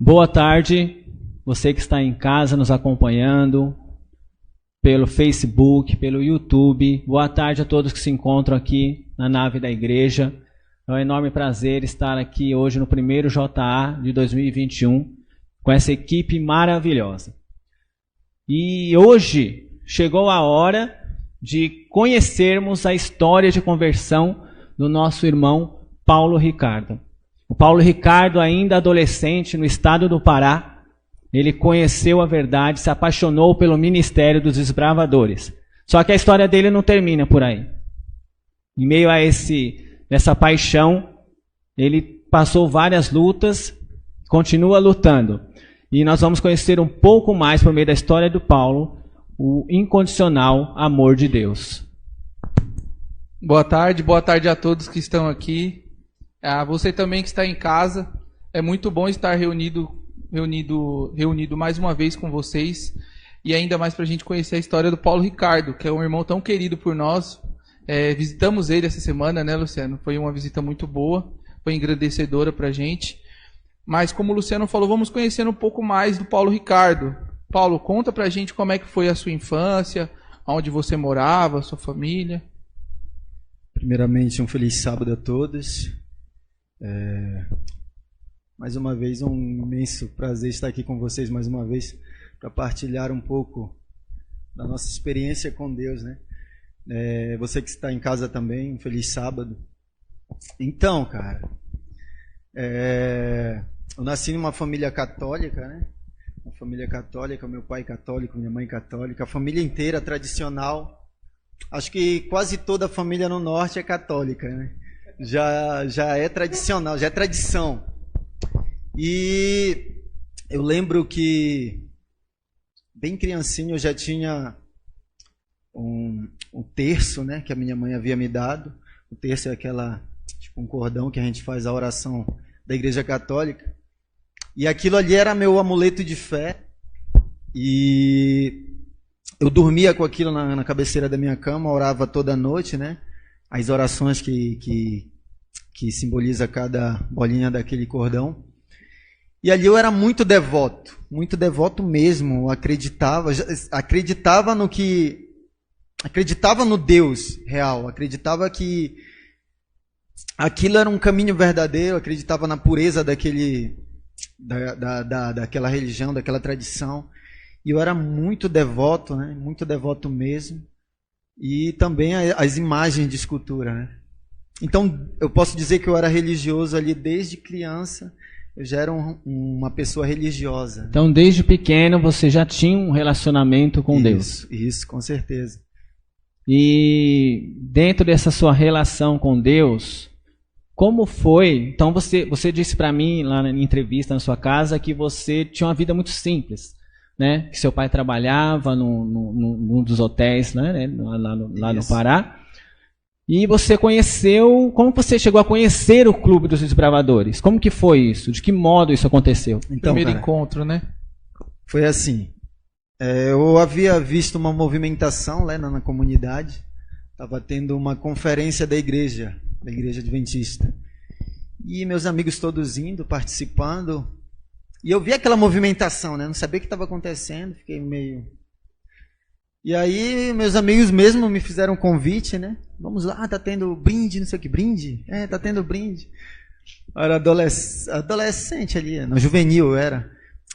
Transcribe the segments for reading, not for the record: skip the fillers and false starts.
Boa tarde, você que está em casa nos acompanhando, pelo Facebook, pelo YouTube. Boa tarde a todos que se encontram aqui na nave da igreja. É um enorme prazer estar aqui hoje no primeiro JA de 2021 com essa equipe maravilhosa. E hoje chegou a hora de conhecermos a história de conversão do nosso irmão Paulo Ricardo. O Paulo Ricardo, ainda adolescente no estado do Pará, ele conheceu a verdade, se apaixonou pelo ministério dos desbravadores. Só que a história dele não termina por aí. Em meio a essa paixão, ele passou várias lutas, continua lutando. E nós vamos conhecer um pouco mais, por meio da história do Paulo, o incondicional amor de Deus. Boa tarde a todos que estão aqui. A você também que está em casa. É muito bom estar reunido mais uma vez com vocês. E ainda mais para a gente conhecer a história do Paulo Ricardo, que é um irmão tão querido por nós. Visitamos ele essa semana, né, Luciano? Foi uma visita muito boa, foi engrandecedora para a gente. Mas como o Luciano falou, vamos conhecendo um pouco mais do Paulo Ricardo. Paulo, conta pra gente como é que foi a sua infância, onde você morava, a sua família. Primeiramente, um feliz sábado a todos. Mais uma vez, um imenso prazer estar aqui com vocês mais uma vez para partilhar um pouco da nossa experiência com Deus, né? Você que está em casa também, um feliz sábado. Então, cara, eu nasci numa família católica, né? Uma família católica, meu pai católico, minha mãe católica, a família inteira tradicional. Acho que quase toda a família no norte é católica, né? Já é tradicional, já é tradição. E eu lembro que, bem criancinho, eu já tinha um terço, né? Que a minha mãe havia me dado. O terço é um cordão que a gente faz a oração da Igreja Católica. E aquilo ali era meu amuleto de fé. E eu dormia com aquilo na cabeceira da minha cama, orava toda noite, né? As orações que simboliza cada bolinha daquele cordão. E ali eu era muito devoto mesmo. Eu acreditava no Deus real, acreditava que aquilo era um caminho verdadeiro, acreditava na pureza daquela religião, daquela tradição. E eu era muito devoto, né? Muito devoto mesmo. E também as imagens de escultura, né? Então, eu posso dizer que eu era religioso ali desde criança. Eu já era uma pessoa religiosa. Então, desde pequeno, você já tinha um relacionamento com Deus. Isso, com certeza. E dentro dessa sua relação com Deus, como foi? Então, você disse para mim, lá na entrevista na sua casa, que você tinha uma vida muito simples, né? Que seu pai trabalhava num dos hotéis, né? lá no Pará. E você conheceu... Como você chegou a conhecer o Clube dos Desbravadores? Como que foi isso? De que modo isso aconteceu? Então, Primeiro encontro, né? Foi assim. Eu havia visto uma movimentação lá na comunidade. Estava tendo uma conferência da igreja adventista. E meus amigos todos indo, participando. E eu vi aquela movimentação, né? Não sabia o que estava acontecendo. Fiquei meio... E aí meus amigos mesmo me fizeram um convite, né? Vamos lá, tá tendo brinde, não sei o que, brinde? Tá tendo brinde. Eu era adolescente ali, no juvenil eu era.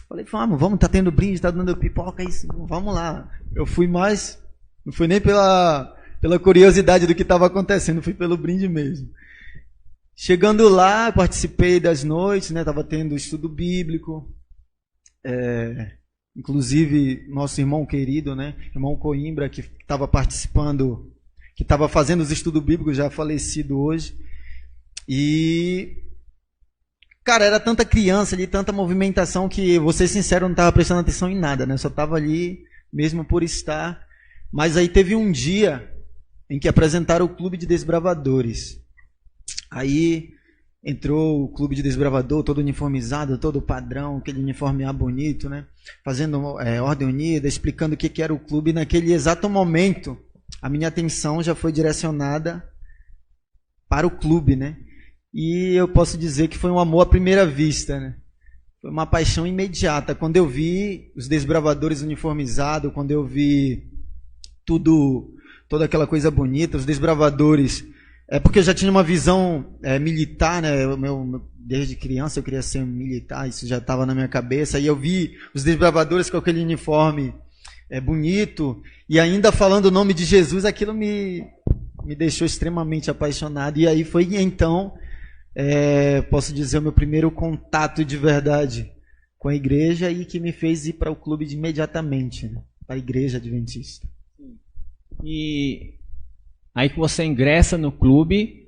Falei, vamos, tá tendo brinde, tá dando pipoca, isso, vamos lá. Eu fui mais, não fui nem pela curiosidade do que estava acontecendo, fui pelo brinde mesmo. Chegando lá, participei das noites, né? Tava tendo estudo bíblico. Inclusive, nosso irmão querido, né? Irmão Coimbra, que estava participando, que estava fazendo os estudos bíblicos, já falecido hoje. E, cara, era tanta criança ali, tanta movimentação que, vou ser sincero, eu não estava prestando atenção em nada, né? Eu só estava ali mesmo por estar. Mas aí teve um dia em que apresentaram o Clube de Desbravadores. Aí entrou o Clube de Desbravador, todo uniformizado, todo padrão, aquele uniforme bonito, né? Fazendo ordem unida, explicando o que era o clube. E naquele exato momento, a minha atenção já foi direcionada para o clube, né? E eu posso dizer que foi um amor à primeira vista, né? foi uma paixão imediata. Quando eu vi os desbravadores uniformizados, quando eu vi toda aquela coisa bonita, os desbravadores... porque eu já tinha uma visão militar, né? Desde criança eu queria ser um militar, isso já estava na minha cabeça. E eu vi os desbravadores com aquele uniforme bonito, e ainda falando o nome de Jesus, aquilo me deixou extremamente apaixonado. E aí foi então, posso dizer, o meu primeiro contato de verdade com a igreja, e que me fez ir para o clube imediatamente, né? Para a igreja adventista. E aí que você ingressa no clube,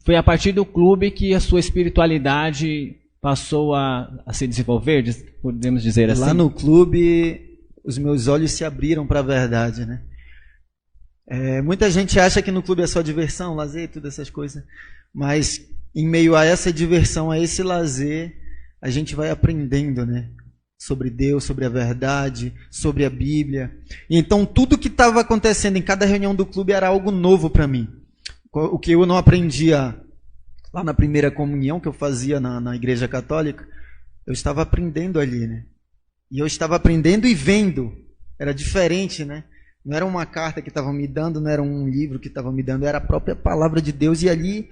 foi a partir do clube que a sua espiritualidade passou a se desenvolver, podemos dizer assim? Lá no clube, os meus olhos se abriram para a verdade, né? Muita gente acha que no clube é só diversão, lazer, todas essas coisas, mas em meio a essa diversão, a esse lazer, a gente vai aprendendo, né? Sobre Deus, sobre a verdade, sobre a Bíblia. E então tudo que estava acontecendo em cada reunião do clube era algo novo para mim. O que eu não aprendia lá na primeira comunhão que eu fazia na igreja católica, eu estava aprendendo ali, né? E eu estava aprendendo e vendo. Era diferente, né? Não era uma carta que estavam me dando, não era um livro que estavam me dando, era a própria palavra de Deus. E ali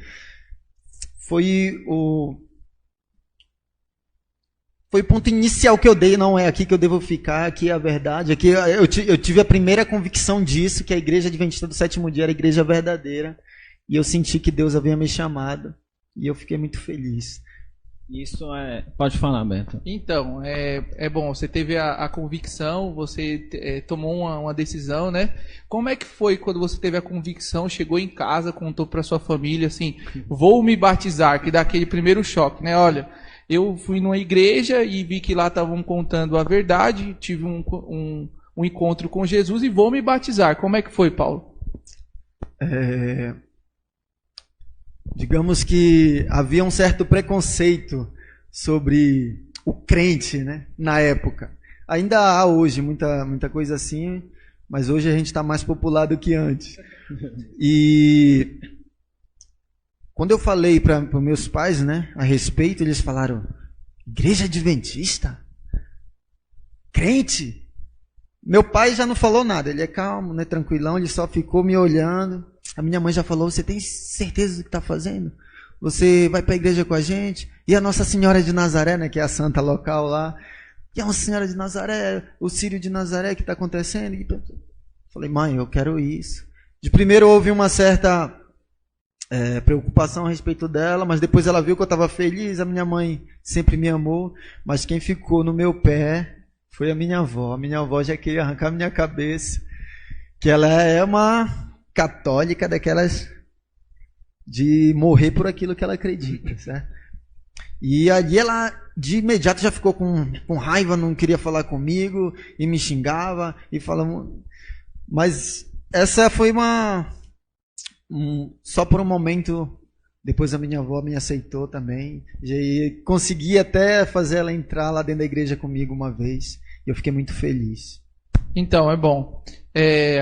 foi o ponto inicial que eu dei. Não é aqui que eu devo ficar, aqui é a verdade. Aqui eu tive a primeira convicção disso, que a igreja adventista do sétimo dia era a igreja verdadeira. E eu senti que Deus havia me chamado. E eu fiquei muito feliz. Isso Pode falar, Beto. Então, bom, você teve a convicção, você tomou uma decisão, né? Como é que foi quando você teve a convicção, chegou em casa, contou para sua família, assim, vou me batizar, que dá aquele primeiro choque, né? Olha... Eu fui numa igreja e vi que lá estavam contando a verdade, tive um encontro com Jesus e vou me batizar. Como é que foi, Paulo? Digamos que havia um certo preconceito sobre o crente, né, na época. Ainda há hoje muita coisa assim, mas hoje a gente está mais popular do que antes. E... quando eu falei para meus pais, né, a respeito, eles falaram: igreja adventista? Crente? Meu pai já não falou nada, ele é calmo, né, tranquilão, ele só ficou me olhando. A minha mãe já falou: você tem certeza do que está fazendo? Você vai para a igreja com a gente? E a Nossa Senhora de Nazaré, né, que é a santa local lá? E a Nossa Senhora de Nazaré, o Círio de Nazaré, que está acontecendo? E falei: mãe, eu quero isso. De primeiro houve uma certa... preocupação a respeito dela, mas depois ela viu que eu estava feliz. A minha mãe sempre me amou, mas quem ficou no meu pé foi a minha avó. A minha avó já queria arrancar a minha cabeça, que ela é uma católica daquelas de morrer por aquilo que ela acredita, certo? E ali ela de imediato já ficou com raiva, não queria falar comigo e me xingava e falava. Mas essa foi só por um momento. Depois a minha avó me aceitou também. E consegui até fazer ela entrar lá dentro da igreja comigo uma vez. E eu fiquei muito feliz. Então, é bom.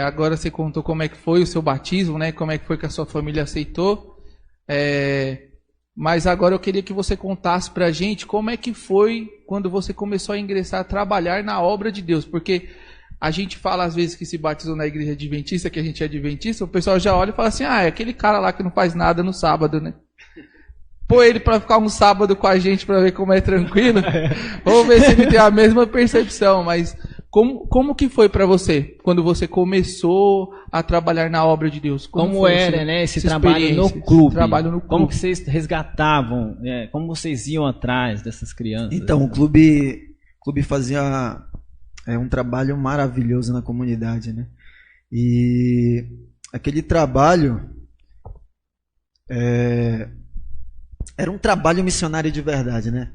Agora você contou como é que foi o seu batismo, né? Como é que foi que a sua família aceitou. Mas agora eu queria que você contasse pra gente como é que foi quando você começou a ingressar, a trabalhar na obra de Deus. Porque... a gente fala às vezes que se batizou na igreja adventista, que a gente é adventista, o pessoal já olha e fala assim: é aquele cara lá que não faz nada no sábado, né? Pô ele para ficar um sábado com a gente para ver como é tranquilo. Vamos ver se ele tem a mesma percepção. Mas como que foi para você quando você começou a trabalhar na obra de Deus? Como era, né, esse trabalho no clube? Como que vocês resgatavam? Como vocês iam atrás dessas crianças? Então, o clube fazia um trabalho maravilhoso na comunidade, né? E aquele trabalho era um trabalho missionário de verdade, né?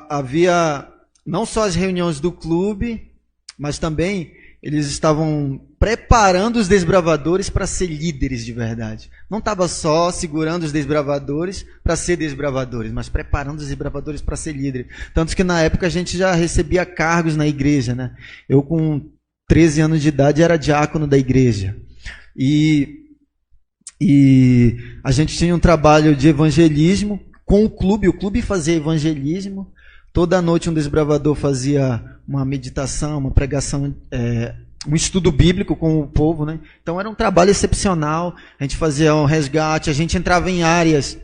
Havia não só as reuniões do clube, mas também eles estavam preparando os desbravadores para ser líderes de verdade. Não estava só segurando os desbravadores para ser desbravadores, mas preparando os desbravadores para ser líderes. Tanto que na época a gente já recebia cargos na igreja, né? Eu com 13 anos de idade era diácono da igreja. E a gente tinha um trabalho de evangelismo com o clube fazia evangelismo. Toda noite um desbravador fazia uma meditação, uma pregação, um estudo bíblico com o povo, né? Então era um trabalho excepcional. A gente fazia um resgate, a gente entrava em áreas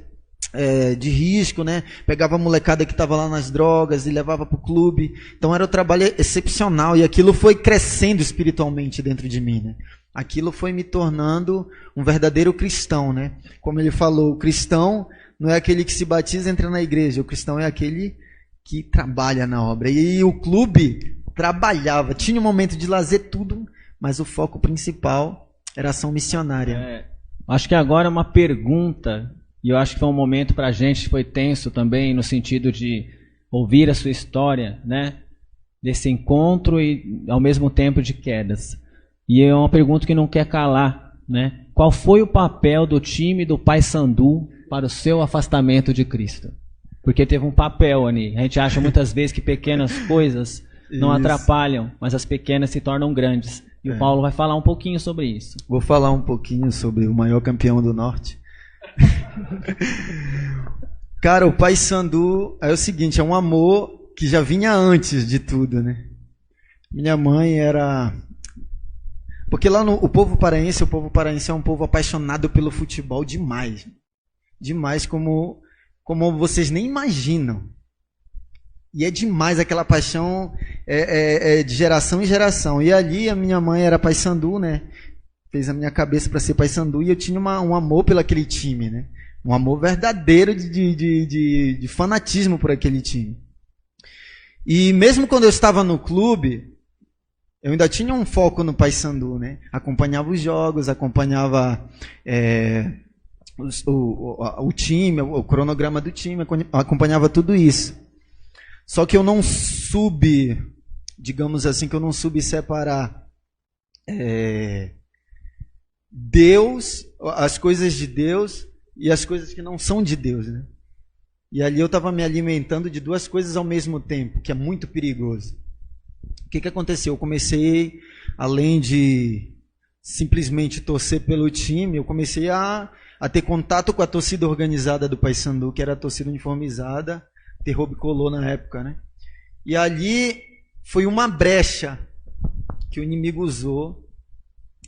de risco, né? Pegava a molecada que estava lá nas drogas e levava para o clube. Então era um trabalho excepcional e aquilo foi crescendo espiritualmente dentro de mim, né? Aquilo foi me tornando um verdadeiro cristão, né? Como ele falou, o cristão não é aquele que se batiza e entra na igreja, o cristão é aquele que trabalha na obra. E o clube trabalhava, tinha um momento de lazer tudo, mas o foco principal era a ação missionária. Acho que agora é uma pergunta, e eu acho que foi um momento para a gente, foi tenso também, no sentido de ouvir a sua história, né? Desse encontro e ao mesmo tempo de quedas. E é uma pergunta que não quer calar, né? Qual foi o papel do time do Paysandu para o seu afastamento de Cristo? Porque teve um papel ali. A gente acha muitas vezes que pequenas coisas não atrapalham, mas as pequenas se tornam grandes. E o Paulo vai falar um pouquinho sobre isso. Vou falar um pouquinho sobre o maior campeão do Norte. Cara, o Paysandu é o seguinte, é um amor que já vinha antes de tudo, né? Minha mãe era... Porque lá o povo paraense é um povo apaixonado pelo futebol demais. Demais, como vocês nem imaginam. E é demais aquela paixão de geração em geração. E ali a minha mãe era Paysandu, né? Fez a minha cabeça para ser Paysandu e eu tinha um amor pelo aquele time, né? Um amor verdadeiro de fanatismo por aquele time. E mesmo quando eu estava no clube, eu ainda tinha um foco no Paysandu, né? Acompanhava os jogos, acompanhava o time, o cronograma do time, acompanhava tudo isso. Só que eu não soube, digamos assim, que eu não soube separar Deus, as coisas de Deus e as coisas que não são de Deus, né? E ali eu estava me alimentando de duas coisas ao mesmo tempo, que é muito perigoso. O que aconteceu? Eu comecei, além de simplesmente torcer pelo time, eu comecei a ter contato com a torcida organizada do Paysandu, que era a torcida uniformizada, terror bicolor na época, né? E ali foi uma brecha que o inimigo usou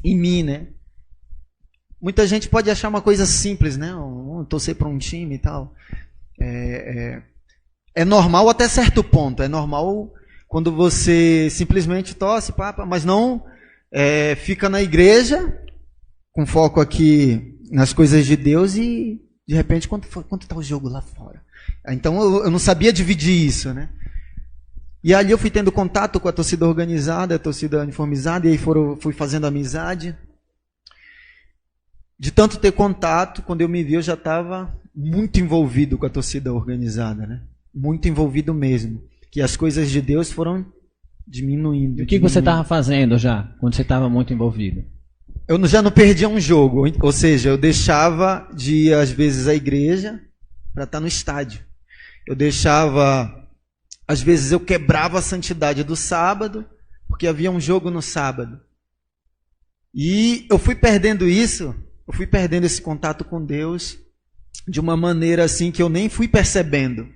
em mim, né? Muita gente pode achar uma coisa simples, né? Torcer para um time e tal. É normal até certo ponto. É normal quando você simplesmente torce, mas não fica na igreja com foco aqui nas coisas de Deus e de repente quanto está o jogo lá fora. Então eu não sabia dividir isso, né? E ali eu fui tendo contato com a torcida organizada, a torcida uniformizada, e aí fui fazendo amizade. De tanto ter contato, quando eu me vi, eu já estava muito envolvido com a torcida organizada, né? Muito envolvido mesmo. Que as coisas de Deus foram diminuindo. E o que você estava fazendo já, quando você estava muito envolvido? Eu já não perdia um jogo, ou seja, eu deixava de ir às vezes à igreja para estar no estádio. Eu deixava, às vezes eu quebrava a santidade do sábado, porque havia um jogo no sábado. E eu fui perdendo isso, eu fui perdendo esse contato com Deus de uma maneira assim que eu nem fui percebendo.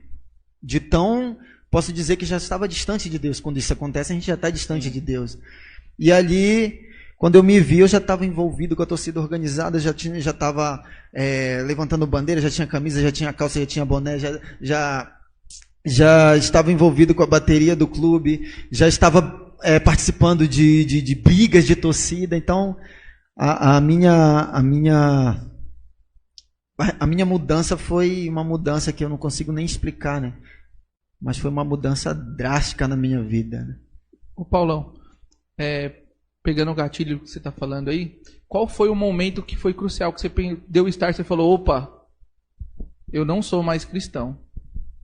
De tão, posso dizer que já estava distante de Deus. Quando isso acontece, a gente já está distante de Deus. E ali, quando eu me vi, eu já estava envolvido com a torcida organizada, já estava levantando bandeira, já tinha camisa, já tinha calça, já tinha boné, já estava envolvido com a bateria do clube, já estava participando de brigas de torcida. Então, a minha mudança foi uma mudança que eu não consigo nem explicar, né? Mas foi uma mudança drástica na minha vida, né? Ô Paulão, pegando o gatilho que você está falando aí, qual foi o momento que foi crucial, que você deu start, você falou, opa, eu não sou mais cristão.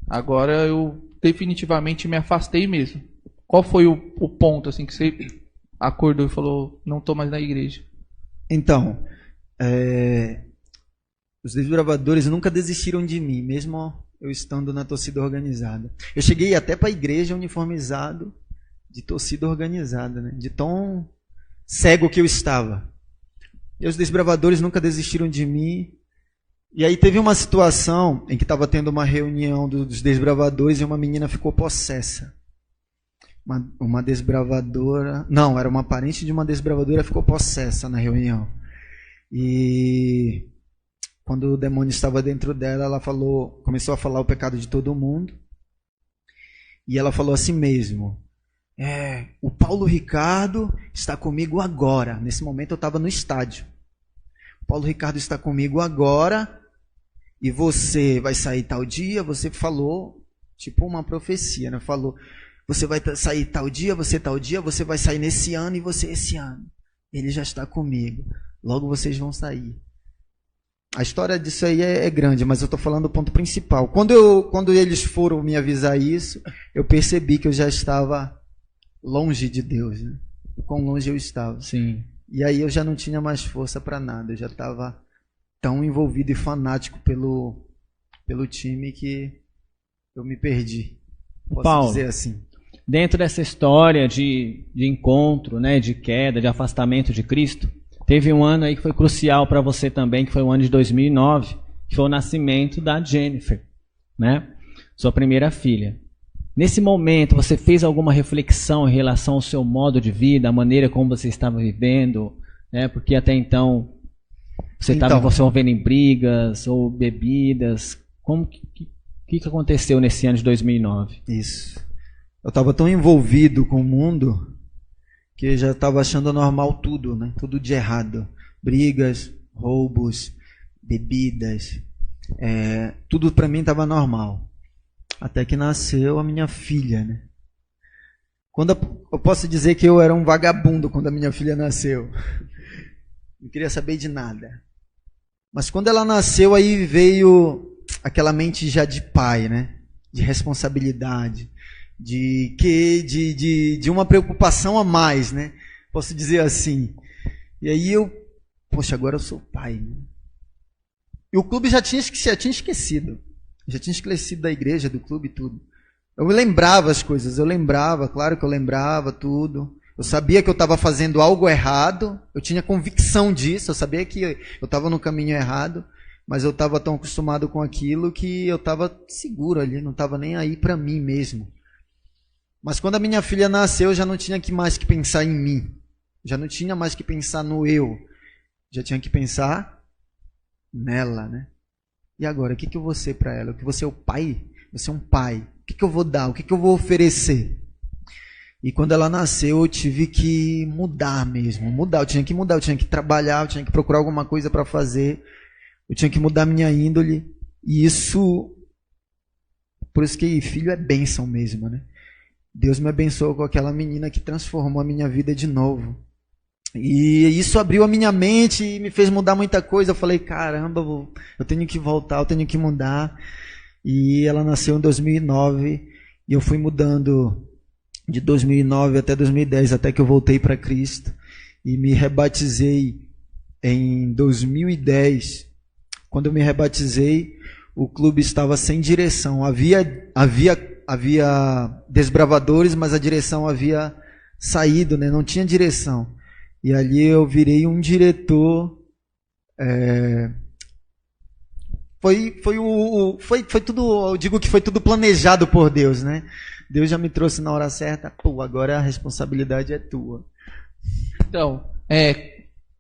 Agora eu definitivamente me afastei mesmo. Qual foi o ponto assim que você acordou e falou, não estou mais na igreja? Então, os desbravadores nunca desistiram de mim, mesmo eu estando na torcida organizada. Eu cheguei até para a igreja uniformizado de torcida organizada, né? De tão cego que eu estava. E os desbravadores nunca desistiram de mim. E aí teve uma situação em que estava tendo uma reunião dos desbravadores e uma menina ficou possessa. Uma desbravadora... Não, era uma parente de uma desbravadora, ficou possessa na reunião. E quando o demônio estava dentro dela, ela começou a falar o pecado de todo mundo. E ela falou assim mesmo: o Paulo Ricardo está comigo agora. Nesse momento eu estava no estádio. O Paulo Ricardo está comigo agora. E você vai sair tal dia. Você falou, tipo uma profecia, né? Falou, você vai sair tal dia, você vai sair nesse ano e você esse ano. Ele já está comigo. Logo vocês vão sair. A história disso aí é grande, mas eu estou falando do ponto principal. Quando eles foram me avisar isso, eu percebi que eu já estava longe de Deus, né? O quão longe eu estava. Sim. E aí eu já não tinha mais força para nada. Eu já estava tão envolvido e fanático pelo time que eu me perdi. Posso Paulo, dizer assim. Dentro dessa história de encontro, né, de queda, de afastamento de Cristo, teve um ano aí que foi crucial para você também, que foi o ano de 2009, que foi o nascimento da Jennifer, né? Sua primeira filha. Nesse momento, você fez alguma reflexão em relação ao seu modo de vida, a maneira como você estava vivendo, né? Porque até então você estava se envolvendo em brigas ou bebidas. Como que aconteceu nesse ano de 2009? Isso. Eu estava tão envolvido com o mundo que eu já estava achando normal tudo, né? Tudo de errado. Brigas, roubos, bebidas. Tudo para mim estava normal. Até que nasceu a minha filha, né? Eu posso dizer que eu era um vagabundo quando a minha filha nasceu. Não queria saber de nada. Mas quando ela nasceu, aí veio aquela mente já de pai, né? De responsabilidade. De uma preocupação a mais, né? Posso dizer assim. E aí agora eu sou pai, né? E o clube já tinha esquecido. Já tinha esquecido da igreja, do clube e tudo. Eu lembrava as coisas, claro que eu lembrava tudo. Eu sabia que eu estava fazendo algo errado, eu tinha convicção disso, eu sabia que eu estava no caminho errado, mas eu estava tão acostumado com aquilo que eu estava seguro ali, não estava nem aí para mim mesmo. Mas quando a minha filha nasceu, eu já não tinha mais que pensar em mim. Já não tinha mais que pensar no eu. Já tinha que pensar nela, né? E agora, o que eu vou ser para ela? O que você é o pai? Você é um pai. O que eu vou dar? O que eu vou oferecer? E quando ela nasceu, eu tive que mudar mesmo. Eu tinha que trabalhar, eu tinha que procurar alguma coisa para fazer. Eu tinha que mudar minha índole. E isso... Por isso que filho é bênção mesmo, né? Deus me abençoou com aquela menina que transformou a minha vida de novo. E isso abriu a minha mente e me fez mudar muita coisa. Eu falei, caramba, eu tenho que voltar, eu tenho que mudar. E ela nasceu em 2009 e eu fui mudando de 2009 até 2010, até que eu voltei para Cristo. E me rebatizei em 2010. Quando eu me rebatizei, o clube estava sem direção. Havia desbravadores, mas a direção havia saído, né? Não tinha direção. E ali eu virei um diretor. Foi tudo, eu digo que foi tudo planejado por Deus, né? Deus já me trouxe na hora certa. Agora a responsabilidade é tua. Então,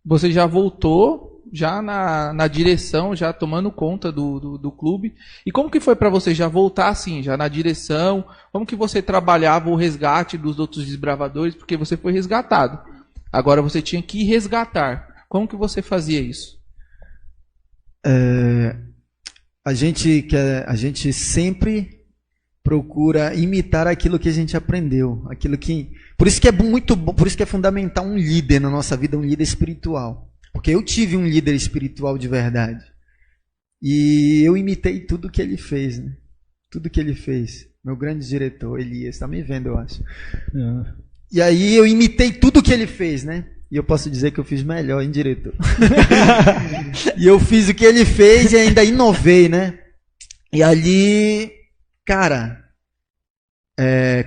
você já voltou já na direção, já tomando conta do clube. E como que foi para você já voltar assim, já na direção? Como que você trabalhava o resgate dos outros desbravadores? Porque você foi resgatado. Agora você tinha que resgatar. Como que você fazia isso? A gente sempre procura imitar aquilo que a gente aprendeu. Por isso que é muito bom, por isso que é fundamental um líder na nossa vida, um líder espiritual. Porque eu tive um líder espiritual de verdade. E eu imitei tudo que ele fez, né? Tudo que ele fez. Meu grande diretor, Elias, está me vendo, eu acho. E aí eu imitei tudo que ele fez, né? E eu posso dizer que eu fiz melhor, hein, diretor? E eu fiz o que ele fez e ainda inovei, né? E ali, cara,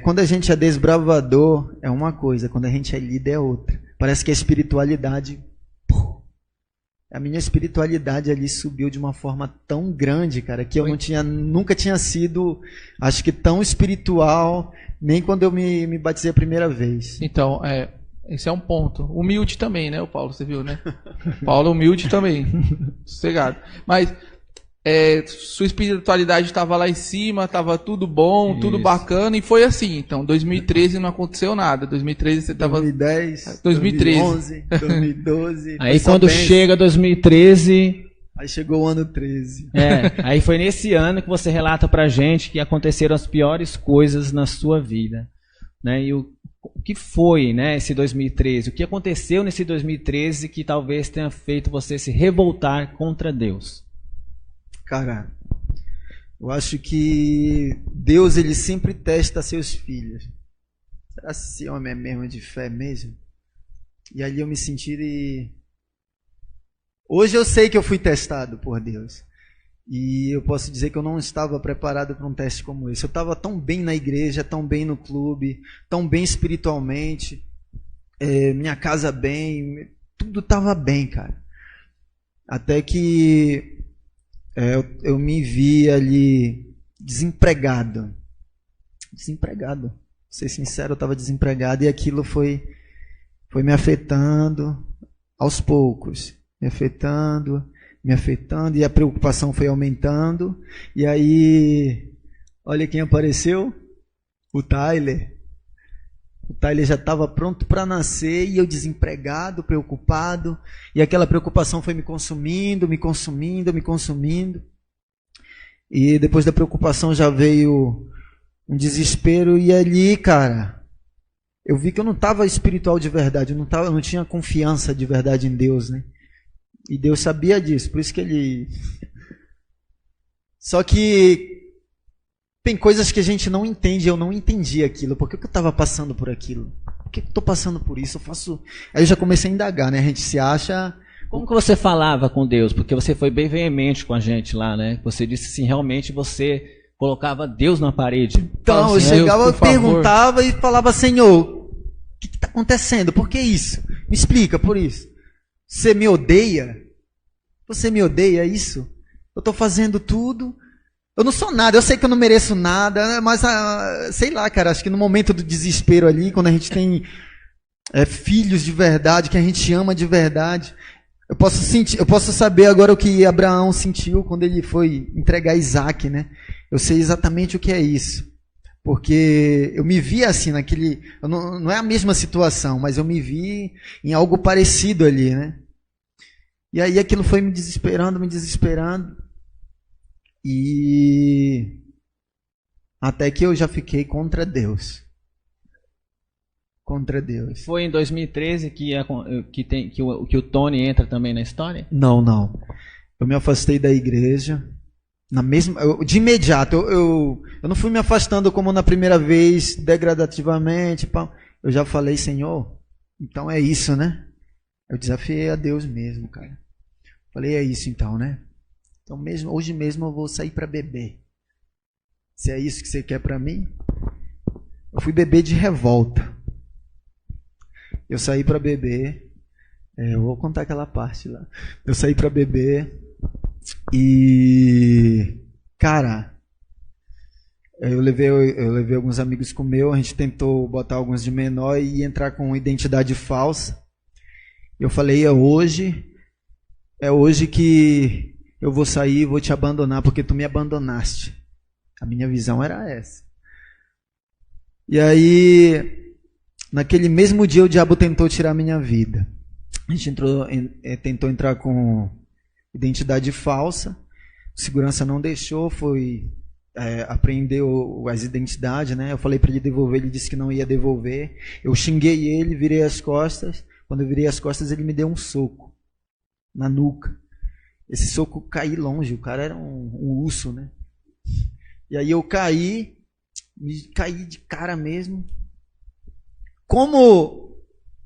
quando a gente é desbravador é uma coisa, quando a gente é líder é outra. Parece que a espiritualidade A minha espiritualidade ali subiu de uma forma tão grande, cara, que eu nunca tinha sido, acho que tão espiritual, nem quando eu me batizei a primeira vez. Então, esse é um ponto. Humilde também, né, o Paulo, você viu, né? Paulo humilde também, sossegado. Mas sua espiritualidade estava lá em cima, estava tudo bom, Isso. tudo bacana, e foi assim. Então, 2013 não aconteceu nada. 2013 você estava... 2010, 2013. 2011, 2012. Aí quando chega 2013... Aí chegou o ano 13. Aí foi nesse ano que você relata pra gente que aconteceram as piores coisas na sua vida. Né? E o que foi, né, esse 2013? O que aconteceu nesse 2013 que talvez tenha feito você se revoltar contra Deus? Cara, eu acho que Deus, ele sempre testa seus filhos. Será que esse homem é mesmo de fé mesmo? E ali eu me senti... Hoje eu sei que eu fui testado por Deus. E eu posso dizer que eu não estava preparado para um teste como esse. Eu estava tão bem na igreja, tão bem no clube, tão bem espiritualmente, minha casa bem, tudo estava bem, cara. Até que eu me vi ali desempregado. Vou ser sincero, eu estava desempregado e aquilo foi me afetando aos poucos. Me afetando, e a preocupação foi aumentando. E aí, olha quem apareceu? O Tyler. O Tyler já estava pronto para nascer e eu desempregado, preocupado. E aquela preocupação foi me consumindo. E depois da preocupação já veio um desespero. E ali, cara, eu vi que eu não estava espiritual de verdade. Eu não tinha confiança de verdade em Deus, né? E Deus sabia disso, por isso que ele... Só que tem coisas que a gente não entende, eu não entendi aquilo. Por que eu estava passando por aquilo? Por que eu estou passando por isso? Aí eu já comecei a indagar, né? A gente se acha... Como que você falava com Deus? Porque você foi bem veemente com a gente lá, né? Você disse assim, realmente você colocava Deus na parede. Então, assim, eu chegava, eu perguntava e falava, Senhor, o que está acontecendo? Por que isso? Me explica por isso. Você me odeia? Você me odeia, é isso? Eu estou fazendo tudo. Eu não sou nada, eu sei que eu não mereço nada, mas sei lá, cara, acho que no momento do desespero ali, quando a gente tem filhos de verdade, que a gente ama de verdade, eu posso saber agora o que Abraão sentiu quando ele foi entregar Isaac, né? Eu sei exatamente o que é isso. Porque eu me vi assim, não é a mesma situação, mas eu me vi em algo parecido ali, né? E aí aquilo foi me desesperando. E até que eu já fiquei contra Deus. Foi em 2013 que o Tony entra também na história? Não. Eu me afastei da igreja. De imediato, eu não fui me afastando como na primeira vez, degradativamente. Eu já falei, Senhor, então é isso, né? Eu desafiei a Deus mesmo, cara. Falei, é isso então, né? Então hoje mesmo eu vou sair para beber. Se é isso que você quer para mim? Eu fui beber de revolta. Eu saí para beber. Eu vou contar aquela parte lá. Eu saí para beber. E, cara, eu levei alguns amigos com a gente tentou botar alguns de menor e entrar com identidade falsa. Eu falei, é hoje que eu vou sair e vou te abandonar, porque tu me abandonaste. A minha visão era essa. E aí, naquele mesmo dia o diabo tentou tirar minha vida. A gente tentou entrar com identidade falsa, o segurança não deixou, apreendeu as identidades, né? Eu falei para ele devolver, ele disse que não ia devolver. Eu xinguei ele, virei as costas. Quando eu virei as costas, ele me deu um soco na nuca. Esse soco caí longe, o cara era um urso, né? E aí eu caí de cara mesmo. Como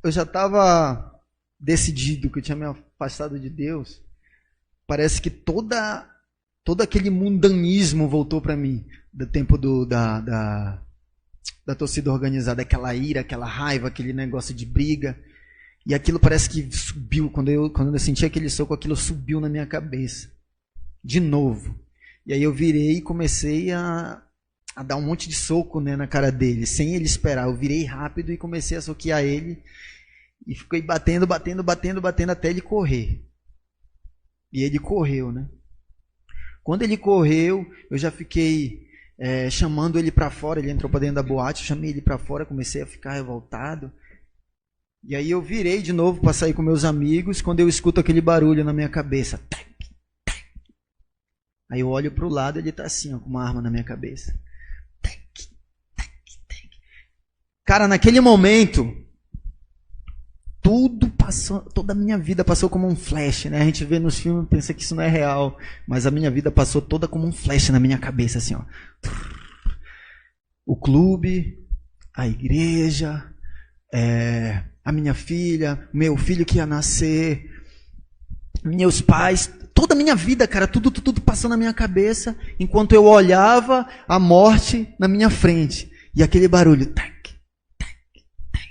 eu já estava decidido que eu tinha me afastado de Deus, parece que todo aquele mundanismo voltou para mim, do tempo da torcida organizada, aquela ira, aquela raiva, aquele negócio de briga. E aquilo parece que subiu, quando eu senti aquele soco, aquilo subiu na minha cabeça. De novo. E aí eu virei e comecei a dar um monte de soco, né, na cara dele, sem ele esperar. Eu virei rápido e comecei a soquear ele. E fiquei batendo até ele correr. E ele correu, né? Quando ele correu, eu já fiquei chamando ele para fora. Ele entrou para dentro da boate, eu chamei ele para fora, comecei a ficar revoltado. E aí eu virei de novo para sair com meus amigos, quando eu escuto aquele barulho na minha cabeça. Aí eu olho para o lado, ele está assim, ó, com uma arma na minha cabeça. Cara, naquele momento, tudo passou, toda a minha vida passou como um flash, né? A gente vê nos filmes e pensa que isso não é real, mas a minha vida passou toda como um flash na minha cabeça, assim, ó. O clube, a igreja, a minha filha, meu filho que ia nascer, meus pais, toda a minha vida, cara, tudo passou na minha cabeça, enquanto eu olhava a morte na minha frente. E aquele barulho, tac, tac, tac,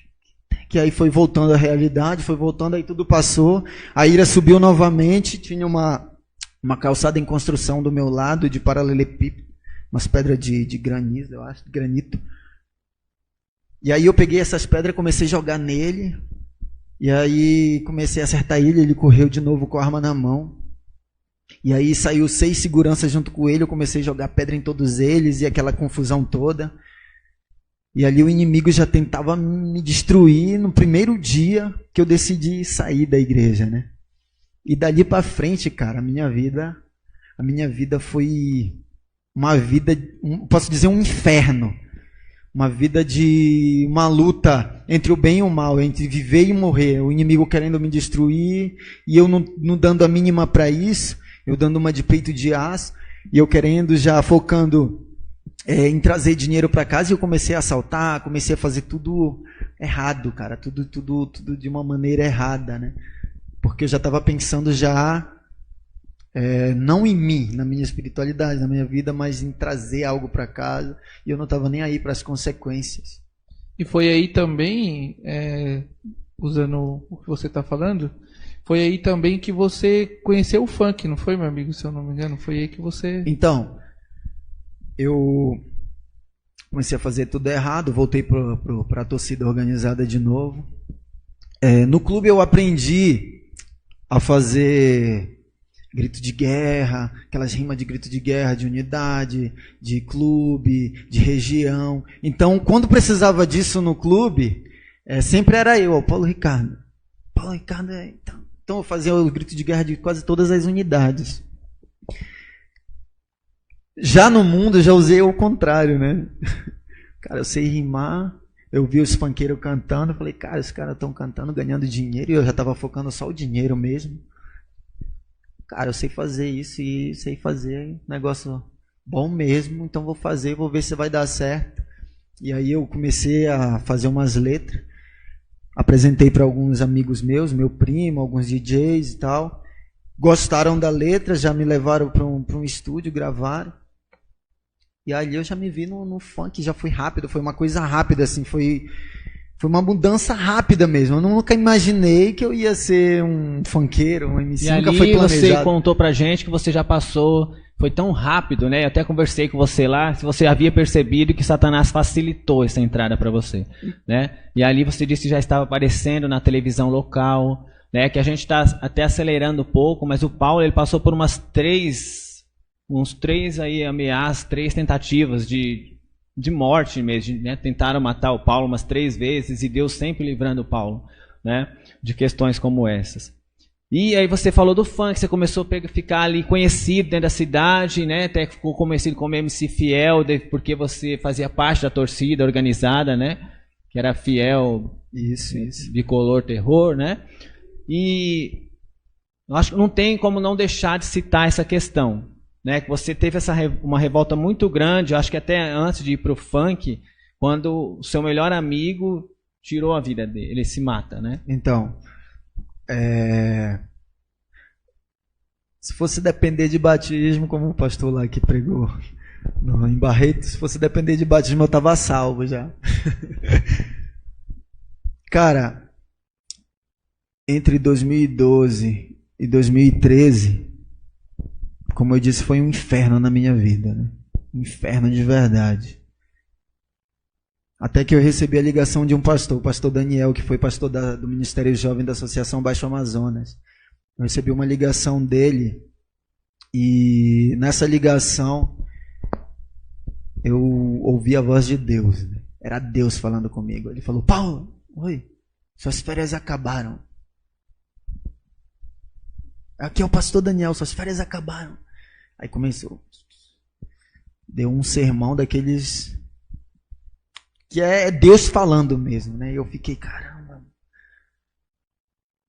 tac, aí foi voltando à realidade, foi voltando, aí tudo passou, a ira subiu novamente, tinha uma calçada em construção do meu lado, de paralelepípedo, umas pedras de granizo, eu acho, de granito. E aí eu peguei essas pedras e comecei a jogar nele. E aí comecei a acertar ele correu de novo com a arma na mão. E aí saiu 6 seguranças junto com ele, eu comecei a jogar pedra em todos eles e aquela confusão toda. E ali o inimigo já tentava me destruir no primeiro dia que eu decidi sair da igreja, né? E dali para frente, cara, a minha vida foi uma vida, posso dizer, um inferno. Uma vida de uma luta entre o bem e o mal, entre viver e morrer. O inimigo querendo me destruir e eu não dando a mínima para isso. Eu dando uma de peito de aço e eu querendo, já focando em trazer dinheiro para casa. E eu comecei a assaltar, comecei a fazer tudo errado, cara. Tudo de uma maneira errada, né? Porque eu já estava pensando não em mim, na minha espiritualidade, na minha vida, mas em trazer algo para casa, e eu não estava nem aí para as consequências. E foi aí também, usando o que você está falando, foi aí também que você conheceu o funk, não foi, meu amigo, se eu não me engano? Foi aí que você... Então, eu comecei a fazer tudo errado, voltei para a torcida organizada de novo. No clube eu aprendi a fazer grito de guerra, aquelas rimas de grito de guerra, de unidade, de clube, de região. Então, quando precisava disso no clube, sempre era eu, o Paulo Ricardo. Paulo Ricardo, então eu fazia o grito de guerra de quase todas as unidades. Já no mundo, eu já usei o contrário, né? Cara, eu sei rimar, eu vi os funkeiros cantando, eu falei, cara, os caras estão cantando, ganhando dinheiro, e eu já estava focando só o dinheiro mesmo. Cara, eu sei fazer isso e sei fazer negócio bom mesmo, então vou fazer, vou ver se vai dar certo. E aí eu comecei a fazer umas letras, apresentei para alguns amigos meus, meu primo, alguns DJs e tal. Gostaram da letra, já me levaram para um estúdio, gravaram. E ali eu já me vi no funk, já foi rápido, foi uma coisa rápida, assim, foi uma mudança rápida mesmo. Eu nunca imaginei que eu ia ser um funkeiro, um MC. E nunca ali foi planejado. Você contou pra gente que você já passou, foi tão rápido, né? Eu até conversei com você lá, se você havia percebido que Satanás facilitou essa entrada para você, né? E ali você disse que já estava aparecendo na televisão local, né? Que a gente está até acelerando um pouco, mas o Paulo, ele passou por uns três aí ameaças, 3 tentativas de morte mesmo, né? Tentaram matar o Paulo umas 3 vezes e Deus sempre livrando o Paulo, né? De questões como essas. E aí você falou do funk, você começou a ficar ali conhecido dentro da cidade, né? Até ficou conhecido como MC Fiel, porque você fazia parte da torcida organizada, né? Que era Fiel, isso. Bicolor Terror, né? E eu acho que não tem como não deixar de citar essa questão, né? Que você teve uma revolta muito grande, eu acho que até antes de ir para o funk, quando o seu melhor amigo tirou a vida dele, ele se mata, né? Então, se fosse depender de batismo, como o pastor lá que pregou em Barreto, se fosse depender de batismo eu estava salvo já. Cara, entre 2012 e 2013, como eu disse, foi um inferno na minha vida, né? Um inferno de verdade. Até que eu recebi a ligação de um pastor, o pastor Daniel, que foi pastor do Ministério Jovem da Associação Baixo Amazonas. Eu recebi uma ligação dele e nessa ligação eu ouvi a voz de Deus, né? Era Deus falando comigo. Ele falou: Paulo, oi, suas férias acabaram. Aqui é o pastor Daniel, suas férias acabaram. Aí começou. Deu um sermão daqueles que é Deus falando mesmo, né? E eu fiquei, caramba.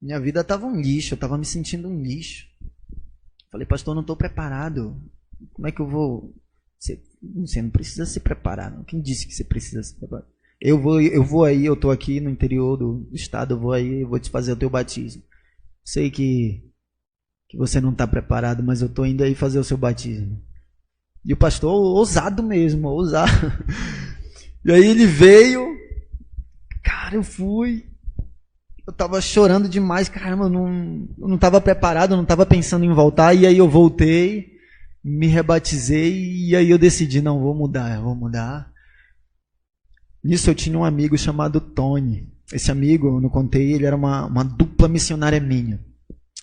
Minha vida estava um lixo, eu estava me sentindo um lixo. Falei, pastor, não estou preparado. Como é que eu vou... Você não precisa se preparar, não. Quem disse que você precisa se preparar? Eu vou aí, eu estou aqui no interior do estado, eu vou aí, eu vou te fazer o teu batismo. Sei que você não está preparado, mas eu estou indo aí fazer o seu batismo. E o pastor, ousado mesmo, ousado. E aí ele veio, cara, eu fui, eu estava chorando demais, caramba, eu não estava preparado, eu não estava pensando em voltar, e aí eu voltei, me rebatizei, e aí eu decidi, não, vou mudar. Nisso eu tinha um amigo chamado Tony. Esse amigo, eu não contei, ele era uma dupla missionária minha.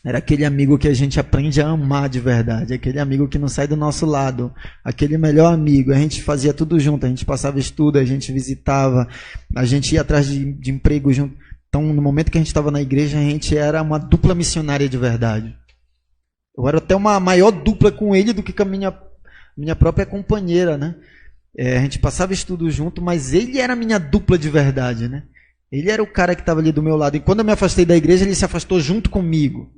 Era aquele amigo que a gente aprende a amar de verdade, aquele amigo que não sai do nosso lado, aquele melhor amigo. A gente fazia tudo junto, a gente passava estudo, a gente visitava, a gente ia atrás de emprego junto. Então, no momento que a gente estava na igreja, a gente era uma dupla missionária de verdade. Eu era até uma maior dupla com ele do que com a minha própria companheira, né? A gente passava estudo junto, mas ele era a minha dupla de verdade, né? Ele era o cara que estava ali do meu lado. E quando eu me afastei da igreja, ele se afastou junto comigo.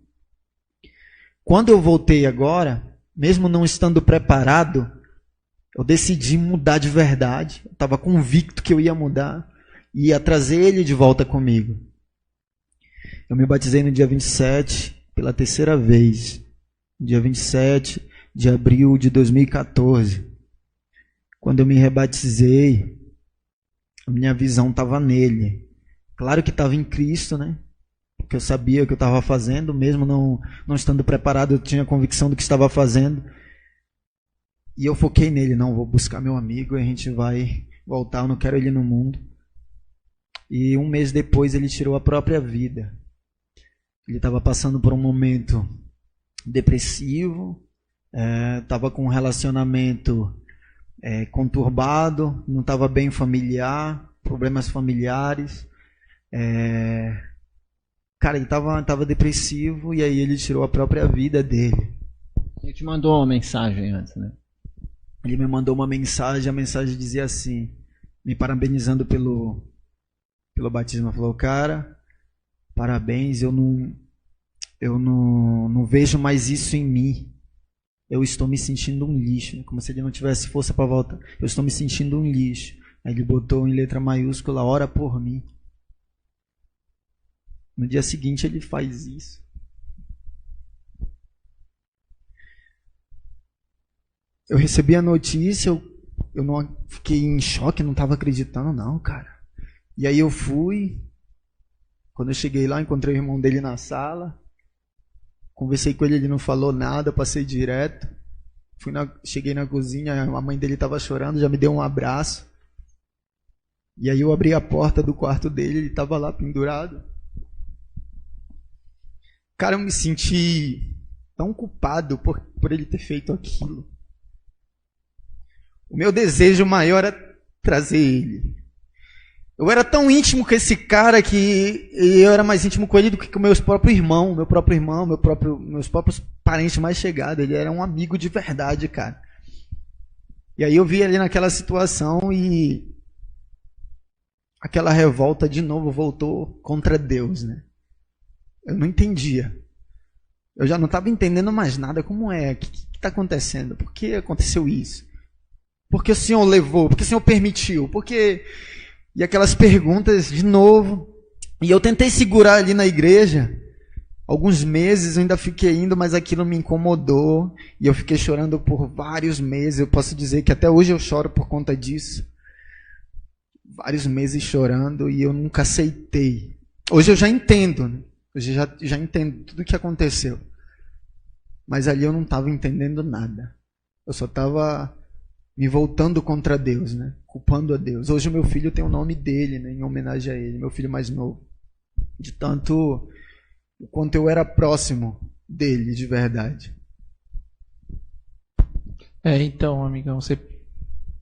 Quando eu voltei agora, mesmo não estando preparado, eu decidi mudar de verdade. Eu estava convicto que eu ia mudar e ia trazer ele de volta comigo. Eu me batizei no dia 27, pela terceira vez. Dia 27 de abril de 2014. Quando eu me rebatizei, a minha visão estava nele. Claro que estava em Cristo, né? Porque eu sabia o que eu estava fazendo, mesmo não estando preparado, eu tinha a convicção do que estava fazendo. E eu foquei nele, não, vou buscar meu amigo e a gente vai voltar, eu não quero ele no mundo. E um mês depois ele tirou a própria vida. Ele estava passando por um momento depressivo, estava com um relacionamento conturbado, não estava bem familiar, problemas familiares. Cara, ele estava depressivo e aí ele tirou a própria vida dele. Ele te mandou uma mensagem antes, né? Ele me mandou uma mensagem, a mensagem dizia assim, me parabenizando pelo batismo. Ele falou, cara, parabéns, eu não vejo mais isso em mim. Eu estou me sentindo um lixo, como se ele não tivesse força para voltar. Eu estou me sentindo um lixo. Aí ele botou em letra maiúscula, ora por mim. No dia seguinte ele faz isso. Eu recebi a notícia, eu não fiquei em choque, não estava acreditando não, cara. E aí eu fui, quando eu cheguei lá, encontrei o irmão dele na sala, conversei com ele, ele não falou nada, passei direto. Cheguei na cozinha, a mãe dele estava chorando, já me deu um abraço. E aí eu abri a porta do quarto dele, ele estava lá pendurado. Cara, eu me senti tão culpado por ele ter feito aquilo. O meu desejo maior era trazer ele. Eu era tão íntimo com esse cara que eu era mais íntimo com ele do que com meus próprios irmãos, meus próprios parentes mais chegados. Ele era um amigo de verdade, cara. E aí eu vi ele naquela situação e aquela revolta de novo voltou contra Deus, né? Eu não entendia. Eu já não estava entendendo mais nada. Como é? O que está acontecendo? Por que aconteceu isso? Por que o Senhor levou? Por que o Senhor permitiu? Por que... E aquelas perguntas de novo. E eu tentei segurar ali na igreja. Alguns meses eu ainda fiquei indo, mas aquilo me incomodou. E eu fiquei chorando por vários meses. Eu posso dizer que até hoje eu choro por conta disso. Vários meses chorando e eu nunca aceitei. Hoje eu já entendo, né? Hoje já entendo tudo o que aconteceu. Mas ali eu não estava entendendo nada. Eu só estava me voltando contra Deus, né? Culpando a Deus. Hoje o meu filho tem o nome dele, né? Em homenagem a ele, meu filho mais novo. De tanto o quanto eu era próximo dele, de verdade. Então, amigão, você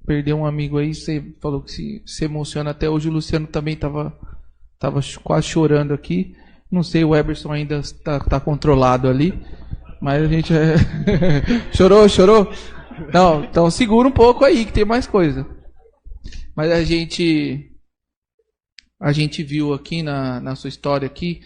perdeu um amigo aí, você falou que se emociona. Até hoje o Luciano também estava quase chorando aqui. Não sei, o Eberson ainda está controlado ali. Mas a gente... Chorou? Não, então segura um pouco aí, que tem mais coisa. Mas a gente viu aqui na sua história aqui.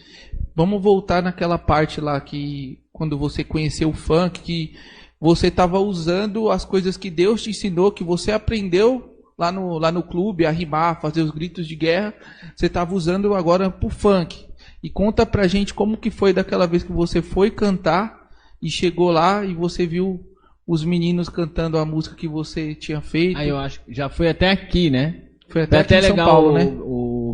Vamos voltar naquela parte lá que quando você conheceu o funk, que você estava usando as coisas que Deus te ensinou, que você aprendeu lá no clube, a rimar, fazer os gritos de guerra. Você estava usando agora pro funk. E conta pra gente como que foi daquela vez que você foi cantar e chegou lá e você viu os meninos cantando a música que você tinha feito. Aí eu acho que já foi até aqui, né? Foi até legal São Paulo, né?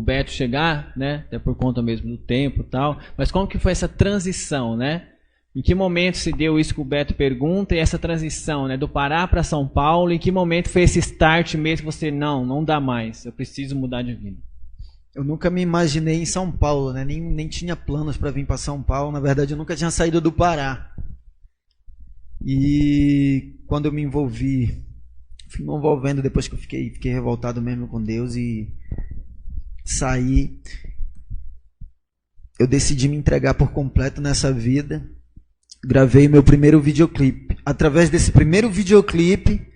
o Beto chegar, né? Até por conta mesmo do tempo e tal. Mas como que foi essa transição, né? Em que momento se deu isso que o Beto pergunta e essa transição, né? Do Pará para São Paulo, em que momento foi esse start mesmo que você, não dá mais, eu preciso mudar de vida? Eu nunca me imaginei em São Paulo, né? Nem tinha planos para vir para São Paulo. Na verdade, eu nunca tinha saído do Pará. E quando eu me envolvi, fui me envolvendo depois que eu fiquei revoltado mesmo com Deus e saí. Eu decidi me entregar por completo nessa vida. Gravei meu primeiro videoclipe. Através desse primeiro videoclipe,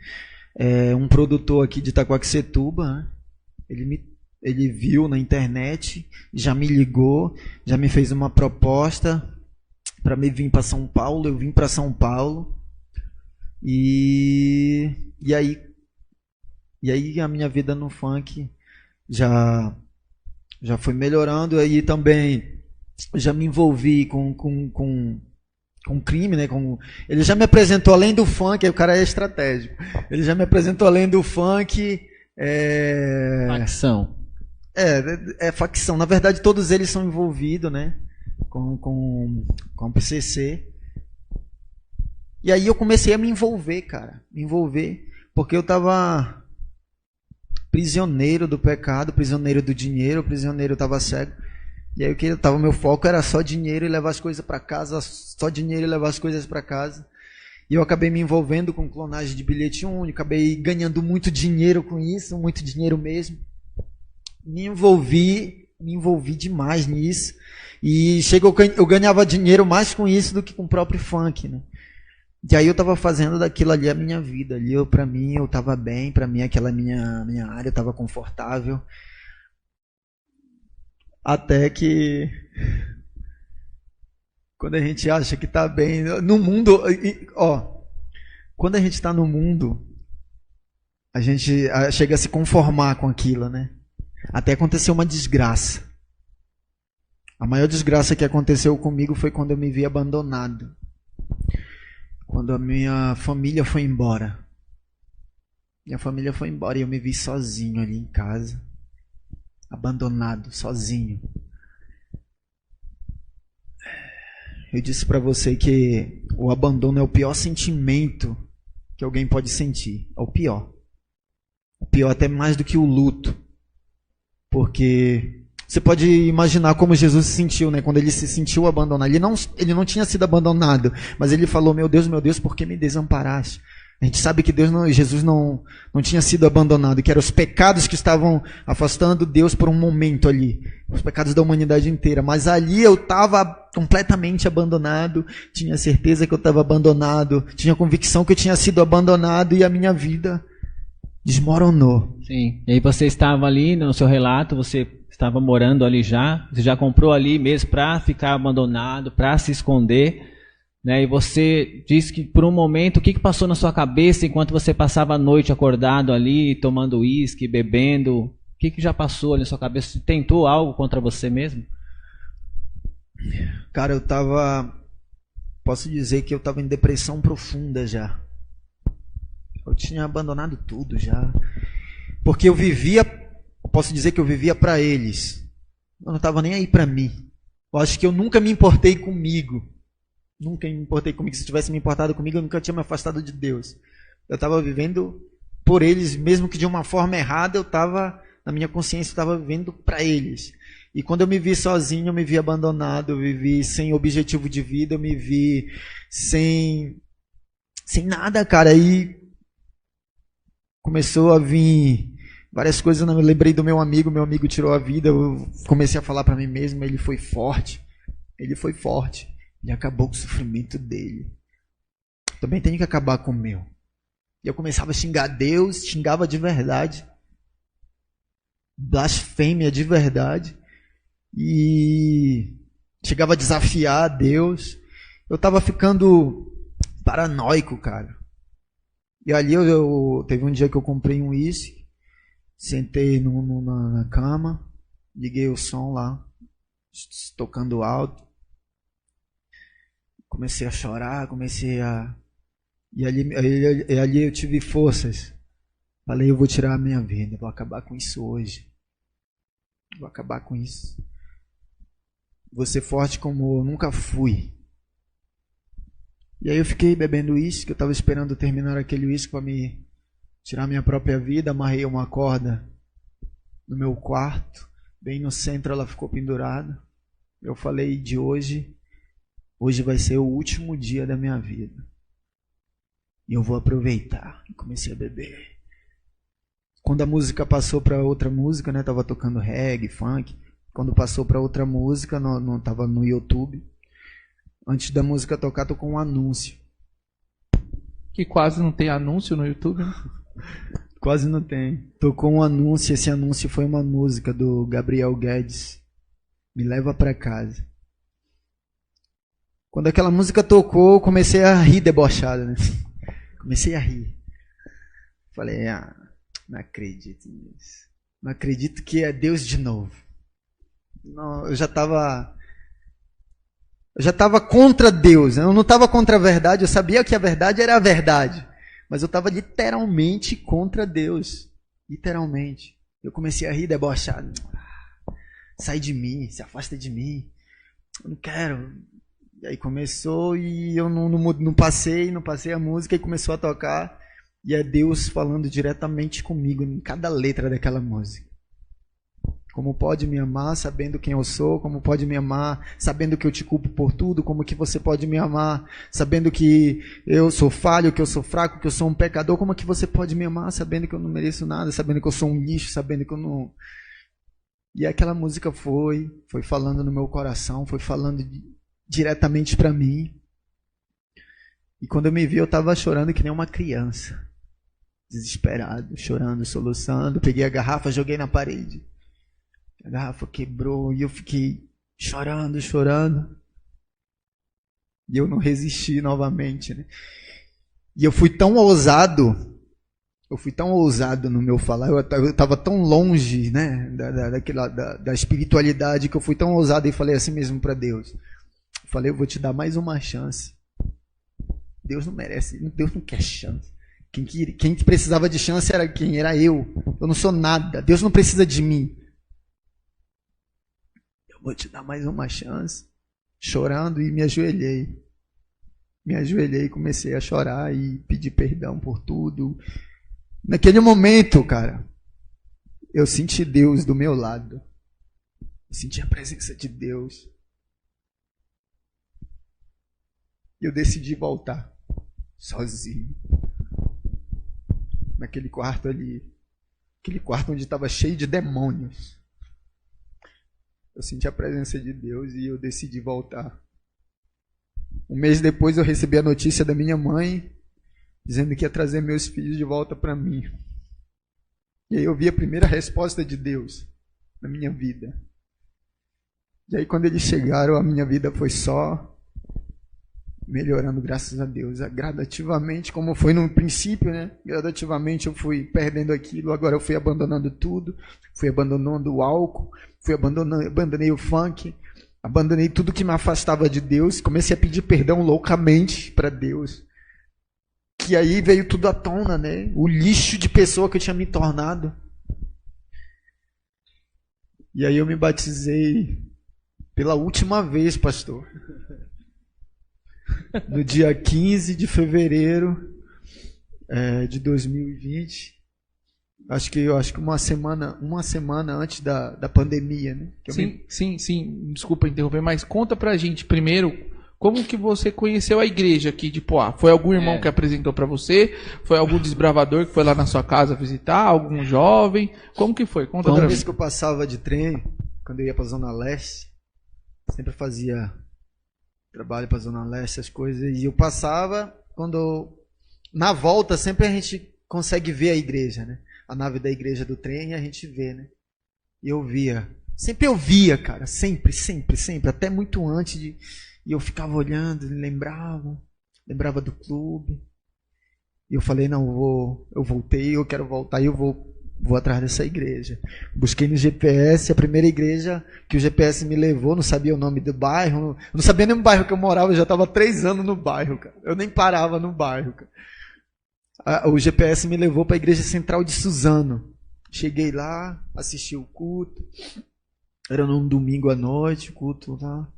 um produtor aqui de Itaquaquecetuba, né? Ele viu na internet, já me ligou, já me fez uma proposta para me vir para São Paulo. Eu vim para São Paulo e aí a minha vida no funk já foi melhorando. Aí também já me envolvi com crime, né? Ele já me apresentou além do funk, aí o cara é estratégico. Ele já me apresentou além do funk. Facção. Facção. Na verdade, todos eles são envolvidos, né? Com o PCC. E aí eu comecei a me envolver, cara. Porque eu tava prisioneiro do pecado, prisioneiro do dinheiro, eu tava cego. E aí meu foco era só dinheiro e levar as coisas para casa, só dinheiro e levar as coisas para casa. E eu acabei me envolvendo com clonagem de bilhete único, acabei ganhando muito dinheiro com isso, muito dinheiro mesmo. Me envolvi demais nisso. E eu ganhava dinheiro mais com isso do que com o próprio funk, né? E aí eu tava fazendo daquilo ali a minha vida. Ali eu tava bem, pra mim aquela minha área, eu tava confortável. Até que quando a gente acha que tá bem no mundo, quando a gente tá no mundo, a gente chega a se conformar com aquilo, né? Até aconteceu uma desgraça. A maior desgraça que aconteceu comigo foi quando eu me vi abandonado. Quando a minha família foi embora. Minha família foi embora e eu me vi sozinho ali em casa. Abandonado, sozinho. Eu disse pra você que o abandono é o pior sentimento que alguém pode sentir. É o pior. O pior até mais do que o luto. Porque você pode imaginar como Jesus se sentiu, né? Quando ele se sentiu abandonado. Ele não tinha sido abandonado, mas ele falou: meu Deus, por que me desamparaste? A gente sabe que Jesus não tinha sido abandonado, que eram os pecados que estavam afastando Deus por um momento ali. Os pecados da humanidade inteira. Mas ali eu estava completamente abandonado, tinha certeza que eu estava abandonado, tinha convicção que eu tinha sido abandonado e a minha vida desmoronou. Sim, e aí você estava ali no seu relato, você estava morando ali já, você já comprou ali mesmo para ficar abandonado, para se esconder, né? E você disse que por um momento, o que passou na sua cabeça enquanto você passava a noite acordado ali, tomando uísque, bebendo? O que já passou ali na sua cabeça? Você tentou algo contra você mesmo? Cara, posso dizer que eu estava em depressão profunda já. Eu tinha abandonado tudo já. Porque eu posso dizer que eu vivia para eles. Eu não estava nem aí para mim. Eu acho que eu nunca me importei comigo. Nunca me importei comigo. Se eu tivesse me importado comigo, eu nunca tinha me afastado de Deus. Eu estava vivendo por eles, mesmo que de uma forma errada, eu estava, na minha consciência, eu estava vivendo para eles. E quando eu me vi sozinho, eu me vi abandonado, eu me vi sem objetivo de vida, eu me vi sem nada, cara. Aí começou a vir várias coisas, eu lembrei do meu amigo tirou a vida, eu comecei a falar para mim mesmo, ele foi forte, ele acabou com o sofrimento dele. Também tenho que acabar com o meu. E eu começava a xingar Deus, xingava de verdade, blasfêmia de verdade, e chegava a desafiar a Deus. Eu estava ficando paranoico, cara. E ali teve um dia que eu comprei um uísque, sentei na cama, liguei o som lá, tocando alto, comecei a chorar, E ali eu tive forças. Falei, eu vou tirar a minha vida, vou acabar com isso hoje. Vou acabar com isso. Vou ser forte como eu nunca fui. E aí eu fiquei bebendo uísque, eu estava esperando terminar aquele uísque para me tirar minha própria vida. Amarrei uma corda no meu quarto, bem no centro ela ficou pendurada. Eu falei, de hoje vai ser o último dia da minha vida. E eu vou aproveitar. E comecei a beber. Quando a música passou para outra música, né? Tava tocando reggae, funk. Quando passou para outra música, não tava no YouTube. Antes da música tocar, tocou um anúncio. Que quase não tem anúncio no YouTube, né? Quase não tem. Tocou um anúncio. Esse anúncio foi uma música do Gabriel Guedes. Me leva para casa. Quando aquela música tocou, eu comecei a rir debochado, né? Comecei a rir. Falei, não acredito nisso. Não acredito que é Deus de novo. Não, eu já estava contra Deus. Eu não estava contra a verdade. Eu sabia que a verdade era a verdade. Mas eu estava literalmente contra Deus. Literalmente. Eu comecei a rir debochado. Sai de mim, se afasta de mim. Eu não quero. E aí começou e eu não passei a música e começou a tocar. E é Deus falando diretamente comigo em cada letra daquela música. Como pode me amar sabendo quem eu sou? Como pode me amar sabendo que eu te culpo por tudo? Como que você pode me amar sabendo que eu sou falho, que eu sou fraco, que eu sou um pecador? Como que você pode me amar sabendo que eu não mereço nada? Sabendo que eu sou um lixo, sabendo que eu não... E aquela música foi falando no meu coração, foi falando diretamente para mim. E quando eu me vi, eu estava chorando que nem uma criança. Desesperado, chorando, soluçando. Peguei a garrafa, joguei na parede. A garrafa quebrou e eu fiquei chorando. E eu não resisti novamente, né? E eu fui tão ousado no meu falar, eu estava tão longe, né, da espiritualidade, que eu fui tão ousado e falei assim mesmo para Deus. Eu falei, eu vou te dar mais uma chance. Deus não merece, Deus não quer chance. Quem precisava de chance era quem? Era eu. Eu não sou nada. Deus não precisa de mim. Eu vou te dar mais uma chance. Chorando e me ajoelhei. Comecei a chorar e pedir perdão por tudo. Naquele momento, cara, eu senti Deus do meu lado. Eu senti a presença de Deus. E eu decidi voltar sozinho. Naquele quarto ali. Aquele quarto onde estava cheio de demônios. Eu senti a presença de Deus e eu decidi voltar. Um mês depois eu recebi a notícia da minha mãe dizendo que ia trazer meus filhos de volta para mim. E aí eu vi a primeira resposta de Deus na minha vida. E aí quando eles chegaram, a minha vida foi só melhorando, graças a Deus. Gradativamente, como foi no princípio, né? Gradativamente eu fui perdendo aquilo, agora eu fui abandonando tudo. Fui abandonando o álcool, abandonei o funk, abandonei tudo que me afastava de Deus. Comecei a pedir perdão loucamente para Deus. Que aí veio tudo à tona, né? O lixo de pessoa que eu tinha me tornado. E aí eu me batizei pela última vez, pastor. No dia 15 de fevereiro de 2020. Acho que uma semana antes da pandemia, né? Sim. Desculpa interromper, mas conta pra gente primeiro como que você conheceu a igreja aqui de Poá. Foi algum irmão que apresentou pra você? Foi algum desbravador que foi lá na sua casa visitar? Algum jovem? Como que foi? Conta pra mim. Toda vez que eu passava de trem, quando eu ia pra Zona Leste, sempre fazia trabalho pra Zona Leste, as coisas, e eu passava, na volta sempre a gente consegue ver a igreja, né? A nave da igreja do trem e a gente vê, né? E eu via. Sempre eu via, cara. Sempre. Até muito antes de... E eu ficava olhando, lembrava do clube. E eu falei, não, eu voltei, eu quero voltar e eu vou atrás dessa igreja. Busquei no GPS, a primeira igreja que o GPS me levou, não sabia o nome do bairro, não sabia nem o bairro que eu morava, eu já estava 3 anos no bairro, cara. Eu nem parava no bairro, cara. O GPS me levou para a igreja central de Suzano. Cheguei lá, assisti o culto. Era num domingo à noite, o culto lá.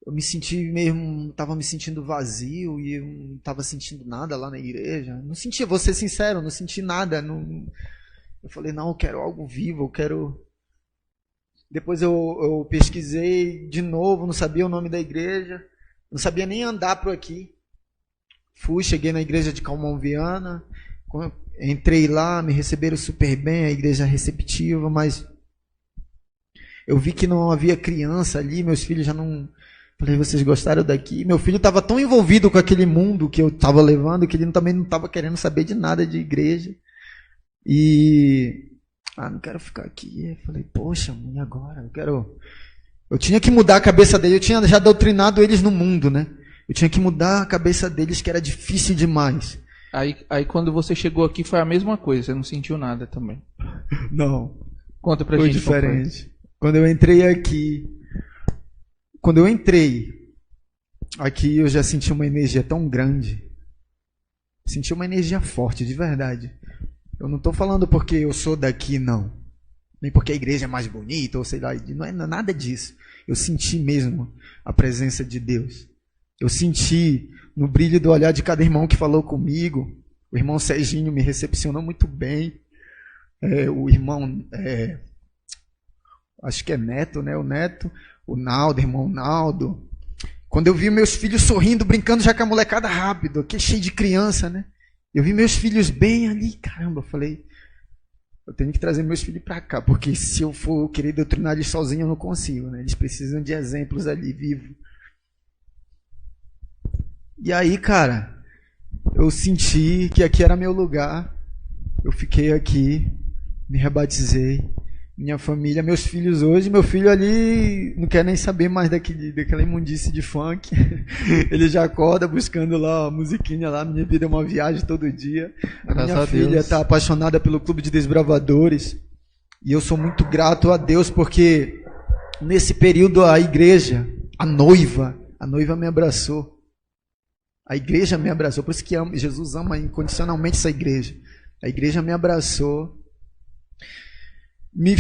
Eu me senti mesmo, estava me sentindo vazio e eu não estava sentindo nada lá na igreja. Não sentia, vou ser sincero, não senti nada. Eu falei, não, eu quero algo vivo, eu quero... Depois eu pesquisei de novo, não sabia o nome da igreja, não sabia nem andar por aqui. Cheguei na igreja de Calmon Viana, entrei lá, me receberam super bem, a igreja receptiva, mas eu vi que não havia criança ali, meus filhos já não... Falei, vocês gostaram daqui? Meu filho estava tão envolvido com aquele mundo que eu estava levando, que ele também não estava querendo saber de nada de igreja. E... não quero ficar aqui. Eu falei, poxa, mãe, agora? Eu tinha que mudar a cabeça dele, eu tinha já doutrinado eles no mundo, né? Eu tinha que mudar a cabeça deles, que era difícil demais. Aí quando você chegou aqui foi a mesma coisa, você não sentiu nada também? Não. Conta pra foi gente. Diferente. Quando eu entrei aqui, eu já senti uma energia tão grande. Senti uma energia forte, de verdade. Eu não estou falando porque eu sou daqui, não. Nem porque a igreja é mais bonita, ou sei lá, não é nada disso. Eu senti mesmo a presença de Deus. Eu senti no brilho do olhar de cada irmão que falou comigo. O irmão Serginho me recepcionou muito bem. O irmão, acho que é Neto, né? O Neto, o Naldo, irmão Naldo. Quando eu vi meus filhos sorrindo, brincando já com a molecada rápido, aqui cheio de criança, né? Eu vi meus filhos bem ali, caramba, eu falei, eu tenho que trazer meus filhos para cá, porque se eu for querer doutrinar eles sozinho, eu não consigo, né? Eles precisam de exemplos ali, vivos. E aí, cara, eu senti que aqui era meu lugar. Eu fiquei aqui, me rebatizei. Minha família, meus filhos hoje, meu filho ali não quer nem saber mais daquela imundice de funk. Ele já acorda buscando lá a musiquinha lá. Minha vida é uma viagem todo dia. Minha filha está apaixonada pelo Clube de Desbravadores. E eu sou muito grato a Deus porque nesse período a igreja, a noiva me abraçou. A igreja me abraçou, por isso que Jesus ama incondicionalmente essa igreja. A igreja me abraçou, me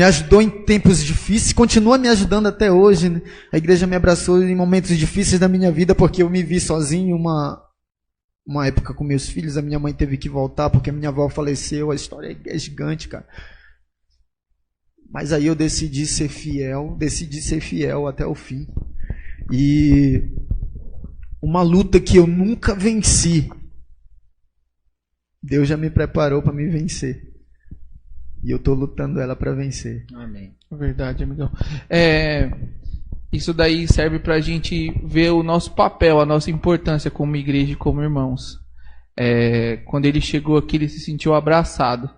ajudou em tempos difíceis, continua me ajudando até hoje, né? A igreja me abraçou em momentos difíceis da minha vida, porque eu me vi sozinho uma época com meus filhos, a minha mãe teve que voltar porque a minha avó faleceu, a história é gigante, cara. Mas aí eu decidi ser fiel até o fim. E uma luta que eu nunca venci, Deus já me preparou para me vencer. E eu estou lutando ela para vencer. Amém. Verdade, amigão. Isso daí serve para a gente ver o nosso papel, a nossa importância como igreja e como irmãos. Quando ele chegou aqui, ele se sentiu abraçado.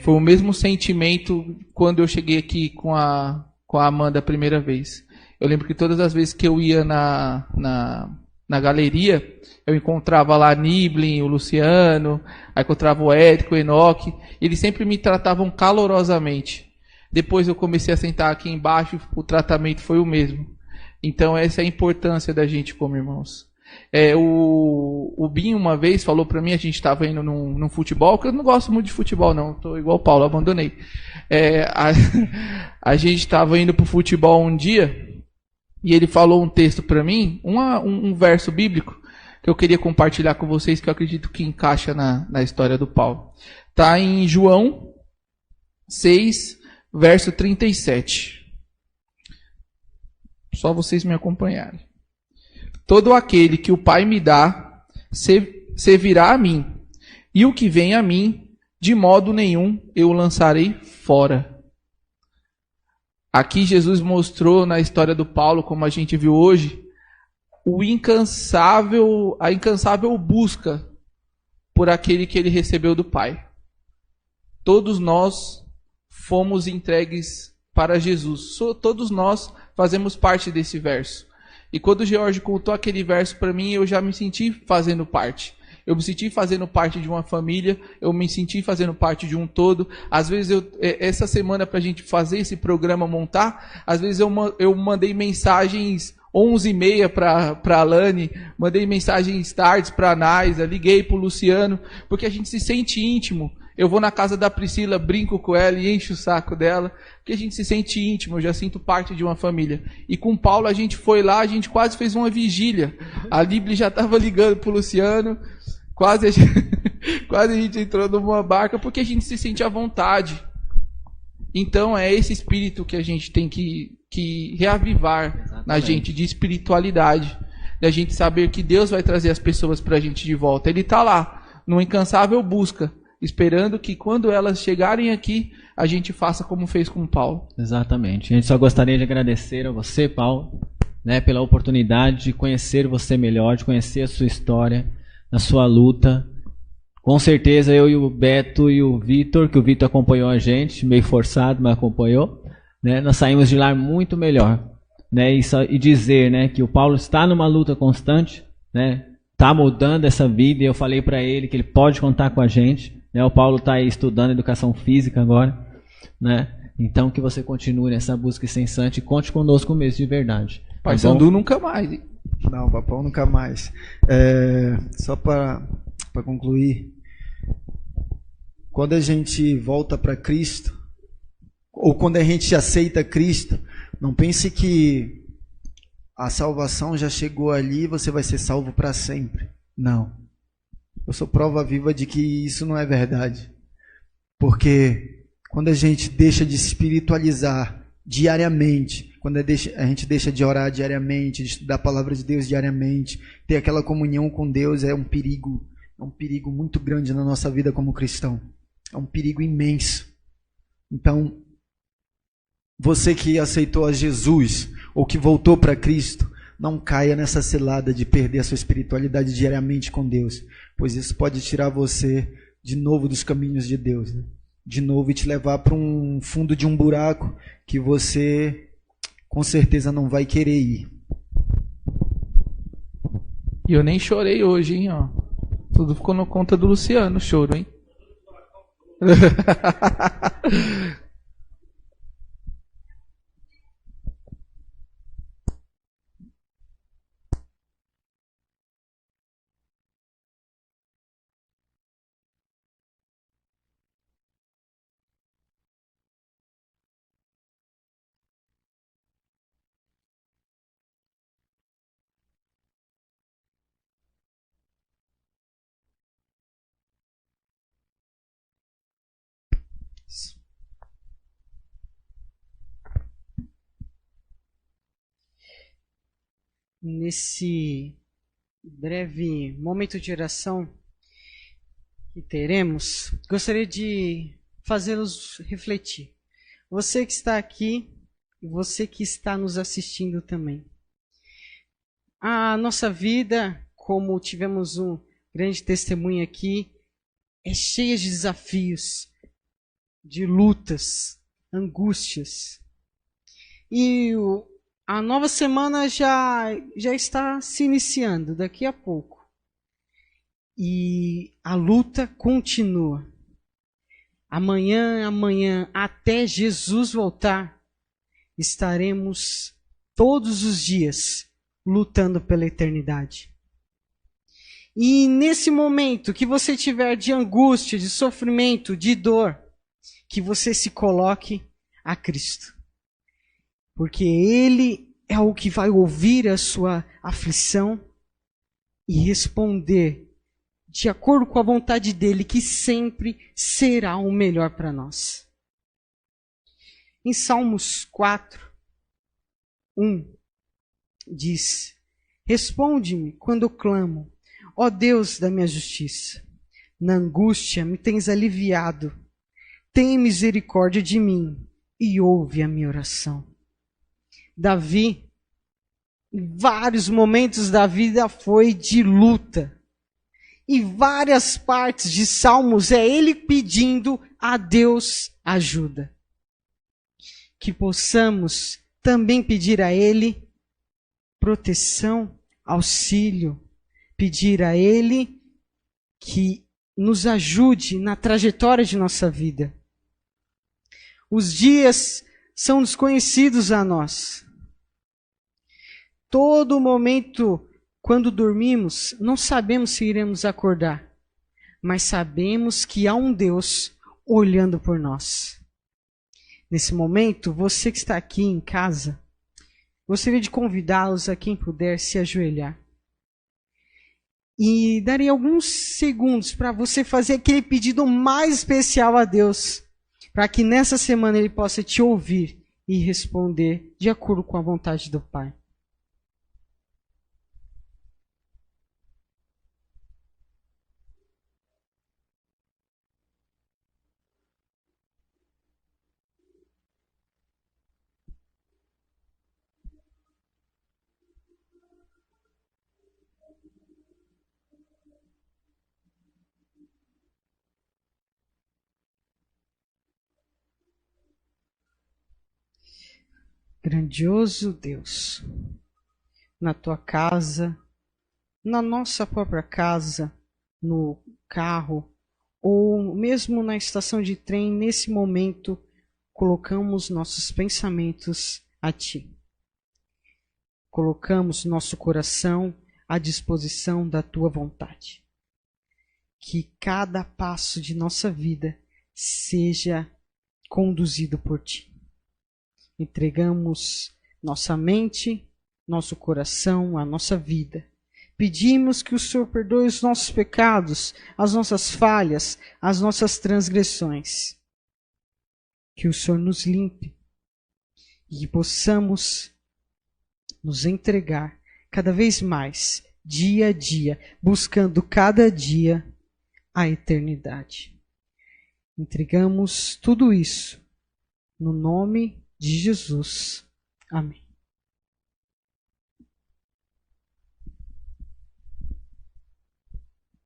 Foi o mesmo sentimento quando eu cheguei aqui com a Amanda a primeira vez. Eu lembro que todas as vezes que eu ia na galeria, eu encontrava lá Niblin, o Luciano, aí encontrava o Érico, o Enoque, eles sempre me tratavam calorosamente. Depois eu comecei a sentar aqui embaixo, o tratamento foi o mesmo. Então essa é a importância da gente como irmãos. O Binho uma vez falou pra mim, a gente estava indo num futebol, que eu não gosto muito de futebol não, tô igual o Paulo, abandonei. A gente estava indo pro futebol um dia, e ele falou um texto pra mim, um verso bíblico, que eu queria compartilhar com vocês, que eu acredito que encaixa na história do Paulo. Está em João 6, verso 37. Só vocês me acompanharem. Todo aquele que o Pai me dá, servirá a mim. E o que vem a mim, de modo nenhum eu o lançarei fora. Aqui Jesus mostrou na história do Paulo, como a gente viu hoje, a incansável busca por aquele que ele recebeu do Pai. Todos nós fomos entregues para Jesus. Todos nós fazemos parte desse verso. E quando o George contou aquele verso para mim, eu já me senti fazendo parte. Eu me senti fazendo parte de uma família, eu me senti fazendo parte de um todo. Às vezes, essa semana, para a gente fazer esse programa montar, às vezes eu mandei mensagens 11h30 para a Alane, mandei mensagens tardes para a Naisa, liguei para o Luciano, porque a gente se sente íntimo. Eu vou na casa da Priscila, brinco com ela e encho o saco dela, porque a gente se sente íntimo, eu já sinto parte de uma família. E com o Paulo a gente foi lá, a gente quase fez uma vigília. A Libli já estava ligando para o Luciano, quase a gente entrou numa barca, porque a gente se sente à vontade. Então é esse espírito que a gente tem que reavivar. Exatamente. Na gente, de espiritualidade. Da gente saber que Deus vai trazer as pessoas para a gente de volta. Ele está lá, numa incansável busca, esperando que quando elas chegarem aqui, a gente faça como fez com Paulo. Exatamente. A gente só gostaria de agradecer a você, Paulo, né, pela oportunidade de conhecer você melhor, de conhecer a sua história, a sua luta. Com certeza eu e o Beto e o Vitor, que o Vitor acompanhou a gente, meio forçado, mas acompanhou, né, nós saímos de lá muito melhor. Né, e dizer, né, que o Paulo está numa luta constante, né, está mudando essa vida, e eu falei para ele que ele pode contar com a gente. Né, o Paulo está aí estudando educação física agora, né, então que você continue nessa busca incessante e conte conosco mesmo de verdade. Pai Sandu nunca mais, hein? Não, papão nunca mais. Só para concluir, quando a gente volta para Cristo, ou quando a gente aceita Cristo, não pense que a salvação já chegou ali e você vai ser salvo para sempre. Não. Eu sou prova viva de que isso não é verdade. Porque quando a gente deixa de espiritualizar diariamente, quando a gente deixa de orar diariamente, de estudar a palavra de Deus diariamente, ter aquela comunhão com Deus, é um perigo muito grande na nossa vida como cristão. É um perigo imenso. Então, você que aceitou a Jesus, ou que voltou para Cristo, não caia nessa cilada de perder a sua espiritualidade diariamente com Deus, pois isso pode tirar você de novo dos caminhos de Deus, né? De novo, e te levar para um fundo de um buraco que você com certeza não vai querer ir. E eu nem chorei hoje, hein? Ó. Tudo ficou na conta do Luciano, choro, hein? Nesse breve momento de oração que teremos, gostaria de fazê-los refletir. Você que está aqui e você que está nos assistindo também. A nossa vida, como tivemos um grande testemunho aqui, é cheia de desafios, de lutas, angústias. E a nova semana já está se iniciando daqui a pouco. E a luta continua. Amanhã, até Jesus voltar, estaremos todos os dias lutando pela eternidade. E nesse momento que você tiver de angústia, de sofrimento, de dor, que você se coloque a Cristo. Porque Ele é o que vai ouvir a sua aflição e responder de acordo com a vontade dEle, que sempre será o melhor para nós. Em Salmos 4, 1, diz: responde-me quando eu clamo, ó Deus da minha justiça. Na angústia me tens aliviado. Tem misericórdia de mim e ouve a minha oração. Davi, em vários momentos da vida, foi de luta. E várias partes de Salmos é ele pedindo a Deus ajuda. Que possamos também pedir a Ele proteção, auxílio, pedir a Ele que nos ajude na trajetória de nossa vida. Os dias são desconhecidos a nós. Todo momento, quando dormimos, não sabemos se iremos acordar, mas sabemos que há um Deus olhando por nós. Nesse momento, você que está aqui em casa, gostaria de convidá-los a quem puder se ajoelhar. E daria alguns segundos para você fazer aquele pedido mais especial a Deus, para que nessa semana Ele possa te ouvir e responder de acordo com a vontade do Pai. Grandioso Deus, na tua casa, na nossa própria casa, no carro, ou mesmo na estação de trem, nesse momento, colocamos nossos pensamentos a Ti. Colocamos nosso coração à disposição da Tua vontade. Que cada passo de nossa vida seja conduzido por Ti. Entregamos nossa mente, nosso coração, a nossa vida. Pedimos que o Senhor perdoe os nossos pecados, as nossas falhas, as nossas transgressões. Que o Senhor nos limpe e que possamos nos entregar cada vez mais, dia a dia, buscando cada dia a eternidade. Entregamos tudo isso no nome de Jesus. Amém.